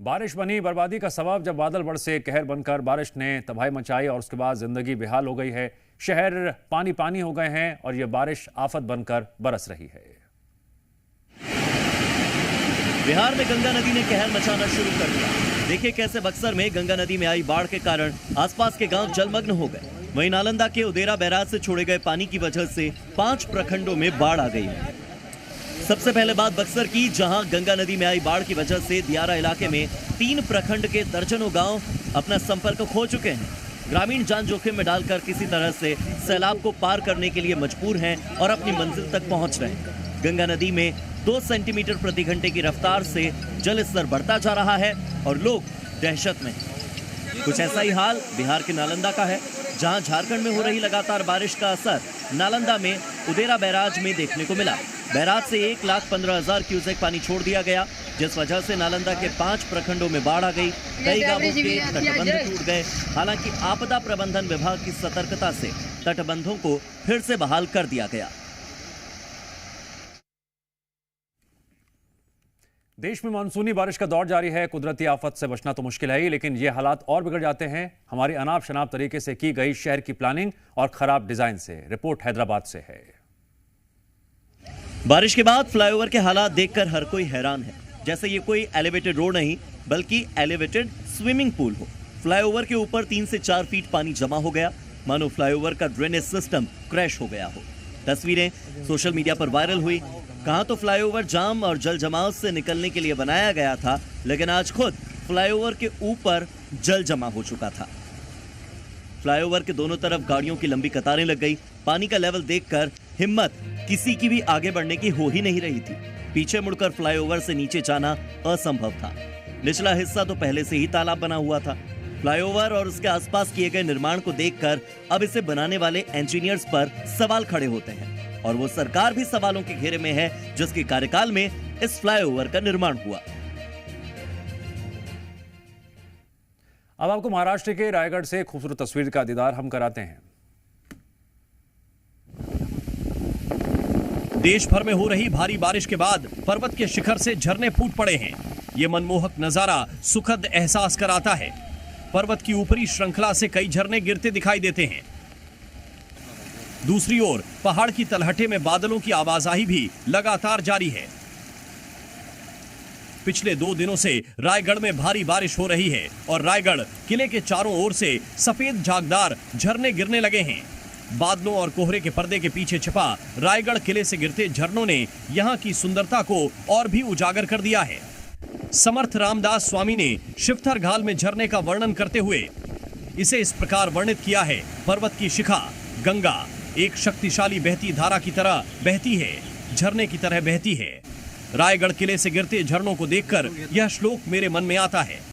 बारिश बनी बर्बादी का सबब जब बादल बरसे कहर बनकर बारिश ने तबाही मचाई और उसके बाद जिंदगी बेहाल हो गई है। शहर पानी पानी हो गए हैं और यह बारिश आफत बनकर बरस रही है। बिहार में गंगा नदी ने कहर मचाना शुरू कर दिया। देखिए कैसे बक्सर में गंगा नदी में आई बाढ़ के कारण आसपास के गांव जलमग्न हो गए। वहीं नालंदा के उदेरा बैराज से छोड़े गए पानी की वजह से 5 प्रखंडों में बाढ़ आ गई है। सबसे पहले बात बक्सर की, जहां गंगा नदी में आई बाढ़ की वजह से दियारा इलाके में 3 प्रखंड के दर्जनों गांव अपना संपर्क खो चुके हैं। ग्रामीण जान जोखिम में डालकर किसी तरह से सैलाब को पार करने के लिए मजबूर हैं और अपनी मंजिल तक पहुंच रहे हैं। गंगा नदी में 2 सेंटीमीटर प्रति घंटे की रफ्तार से जल स्तर बढ़ता जा रहा है और लोग दहशत में हैं। कुछ ऐसा ही हाल बिहार के नालंदा का है, जहां झारखंड में हो रही लगातार बारिश का असर नालंदा में उदेरा बैराज में देखने को मिला। बैराज से 1,15,000 क्यूसेक पानी छोड़ दिया गया, जिस वजह से नालंदा के 5 प्रखंडों में बाढ़ आ गई। कई गांवों के तटबंध टूट गए। हालांकि आपदा प्रबंधन विभाग की सतर्कता से तटबंधों को फिर से बहाल कर दिया गया। देश में मानसूनी बारिश का दौर जारी है। कुदरती आफत से बचना तो मुश्किल है ही, लेकिन ये हालात और बिगड़ जाते हैं हमारी अनाप शनाप तरीके से की गई शहर की प्लानिंग और खराब डिजाइन से। रिपोर्ट हैदराबाद से है। बारिश के बाद फ्लाईओवर के हालात देखकर हर कोई हैरान है, जैसे ये कोई एलिवेटेड रोड नहीं बल्कि एलिवेटेड स्विमिंग पूल हो। फ्लाईओवर के ऊपर 3 से 4 फीट पानी जमा हो गया, मानो फ्लाईओवर का ड्रेनेज सिस्टम क्रैश हो गया हो। तस्वीरें सोशल मीडिया पर वायरल हुई। कहां तो फ्लाईओवर जाम और जल जमाव से निकलने के लिए बनाया गया था, लेकिन आज खुद फ्लाईओवर के ऊपर जल जमा हो चुका था। फ्लाईओवर के दोनों तरफ गाड़ियों की लंबी कतारें लग गई। पानी का लेवल देखकर हिम्मत किसी की भी आगे बढ़ने की हो ही नहीं रही थी। पीछे मुड़कर फ्लाईओवर से नीचे जाना असंभव था। निचला हिस्सा तो पहले से ही तालाब बना हुआ था। फ्लाईओवर और उसके आसपास किए गए निर्माण को देखकर अब इसे बनाने वाले इंजीनियर्स पर सवाल खड़े होते हैं, और वो सरकार भी सवालों के घेरे में है, जिसके कार्यकाल में इस फ्लाईओवर का निर्माण हुआ। अब आपको महाराष्ट्र के रायगढ़ से खूबसूरत तस्वीर का दीदार हम कराते हैं। देश भर में हो रही भारी बारिश के बाद पर्वत के शिखर से झरने फूट पड़े हैं। ये मनमोहक नजारा सुखद एहसास कराता है। पर्वत की ऊपरी श्रृंखला से कई झरने गिरते दिखाई देते हैं। दूसरी ओर पहाड़ की तलहटे में बादलों की आवाजाही भी लगातार जारी है। पिछले 2 दिनों से रायगढ़ में भारी बारिश हो रही है और रायगढ़ किले के चारों ओर से सफेद झागदार झरने गिरने लगे हैं। बादलों और कोहरे के पर्दे के पीछे छिपा रायगढ़ किले से गिरते झरनों ने यहां की सुंदरता को और भी उजागर कर दिया है। समर्थ रामदास स्वामी ने शिवथर-घाल में झरने का वर्णन करते हुए इसे इस प्रकार वर्णित किया है। पर्वत की शिखा गंगा एक शक्तिशाली बहती धारा की तरह बहती है, झरने की तरह बहती है। रायगढ़ किले से गिरते झरनों को देखकर यह श्लोक मेरे मन में आता है।